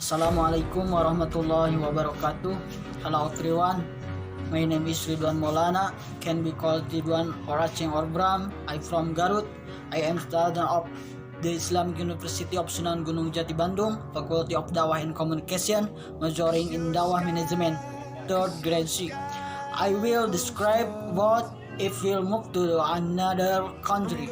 Assalamualaikum warahmatullahi wabarakatuh. Hello everyone. My name is Ridwan Maulana. Can be called Ridwan or Aceh or Bram. I'm from Garut. I am student of the Islamic University of Sunan Gunung Jati Bandung, Faculty of Dawah and Communication, majoring in Dawah Management, 3rd grade C. I will describe what if we move to another country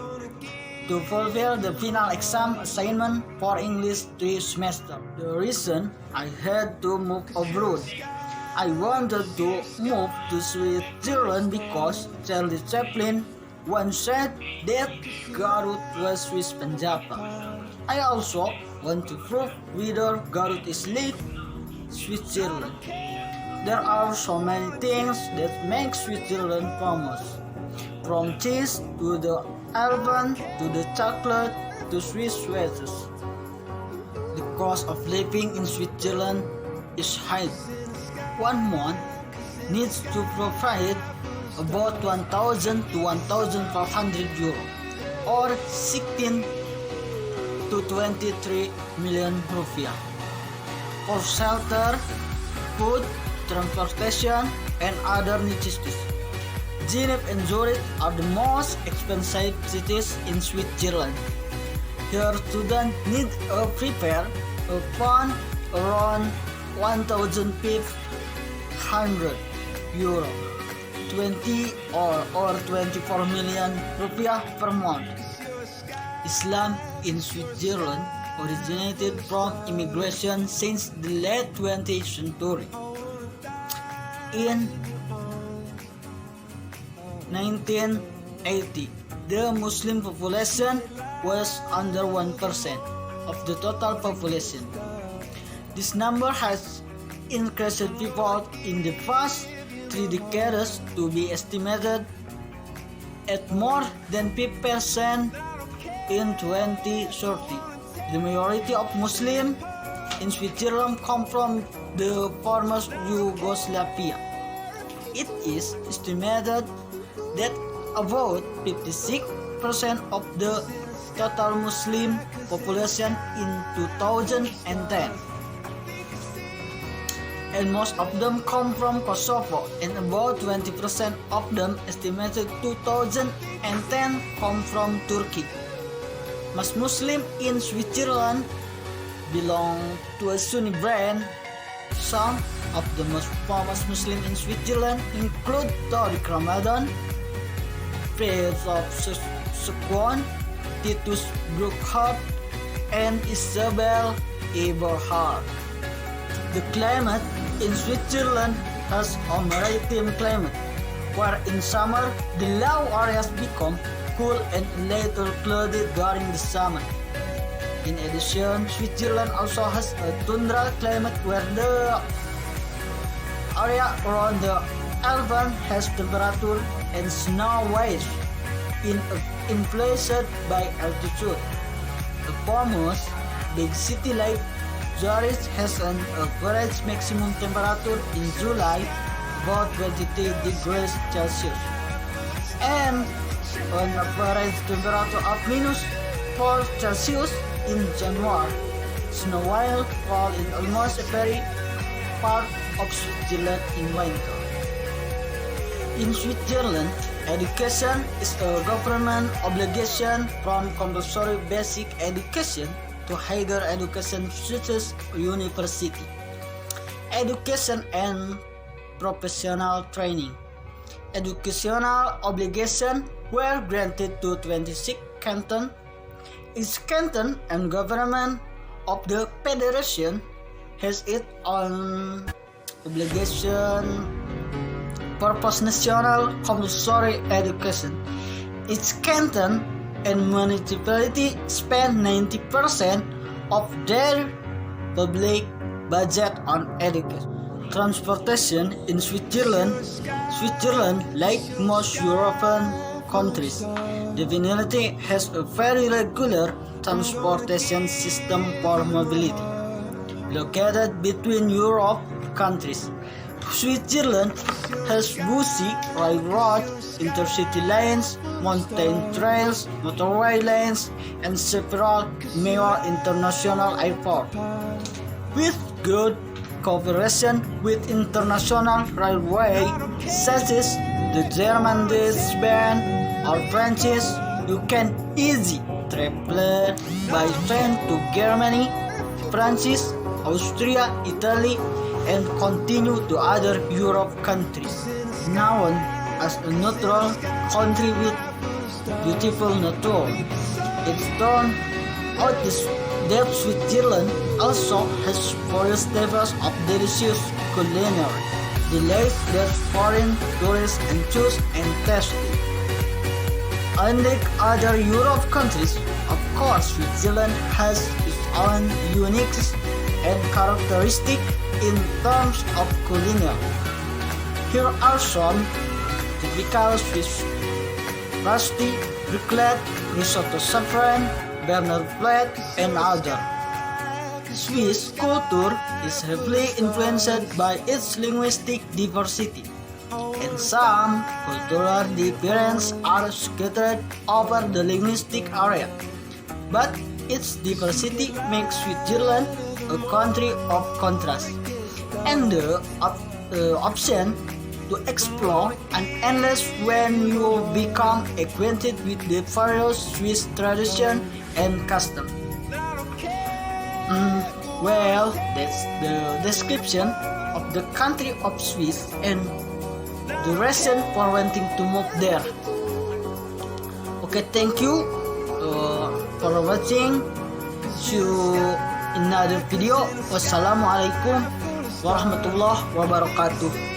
to fulfill the final exam assignment for English 3 semester. The reason I had to move abroad, I wanted to move to Switzerland because Charlie Chaplin once said that Garut was Swiss Penjapa. I also want to prove whether Garut is like Switzerland. There are so many things that make Switzerland famous, from cheese to the almond to the chocolate to Swiss watches. The cost of living in Switzerland is high. 1 month needs to provide about 1,000 to 1,500 euro, or 16 to 23 million rupiah, for shelter, food, transportation, and other necessities. Geneva and Zurich are the most expensive cities in Switzerland. Here students need to prepare a fund around 1,500 euro, 20 or 24 million rupiah per month. Islam in Switzerland originated from immigration since the late 20th century. In 1980, the Muslim population was under 1% of the total population. This number has increased people in the past 3 decades to be estimated at more than 5% in 2030. The majority of Muslims in Switzerland come from the former Yugoslavia. It is estimated that about 56% of the total Muslim population in 2010, and most of them come from Kosovo, and about 20% of them estimated 2010 come from Turkey. Most Muslims in Switzerland belong to a Sunni brand. Some of the most famous Muslims in Switzerland include Tariq Ramadan, Prince of Sukwan, Titus Burckhardt, and Isabel Eberhard. The climate in Switzerland has a maritime climate, where in summer the low areas become cool and later cloudy during the summer. In addition, Switzerland also has a tundra climate where the area around the Alps has temperature and snow waves influenced by altitude. A famous big city like Zurich has an average maximum temperature in July about 23 degrees Celsius, and an average temperature of -4 Celsius in January. Snow will fall in almost every part of Switzerland in winter. In Switzerland, education is a government obligation, from compulsory basic education to higher education such as university, education and professional training. Educational obligations were granted to 26 cantons. Each canton and government of the federation has its own obligation for post-national compulsory education. Each canton and municipality spend 90% of their public budget on education. Transportation in Switzerland, like most European countries, definitely has a very regular transportation system for mobility. Located between Europe countries, Switzerland has busy railroad, intercity lines, mountain trails, motorway lanes, and several major international airports. with good cooperation with international railway such as the German Band or Francis, you can easy travel by train to Germany, France, Austria, Italy, and continue to other Europe countries. Known as a neutral country with beautiful nature, it's turned out that Switzerland also has various levels of delicious culinary delights that foreign tourists and choose and taste. Unlike other Europe countries, of course, Switzerland has its own uniques and characteristic in terms of culinary. Here are some typical Swiss pasty, raclette, risotto saffron, Berner flat, and other. Swiss culture is heavily influenced by its linguistic diversity, and some cultural differences are scattered over the linguistic area. But its diversity makes Switzerland a country of contrast, and the option to explore an endless when you become acquainted with the various Swiss traditions and customs. Well, that's the description of the country of Swiss and the reason for wanting to move there. Okay, thank you for watching. See you in another video. Wassalamualaikum warahmatullahi wabarakatuh.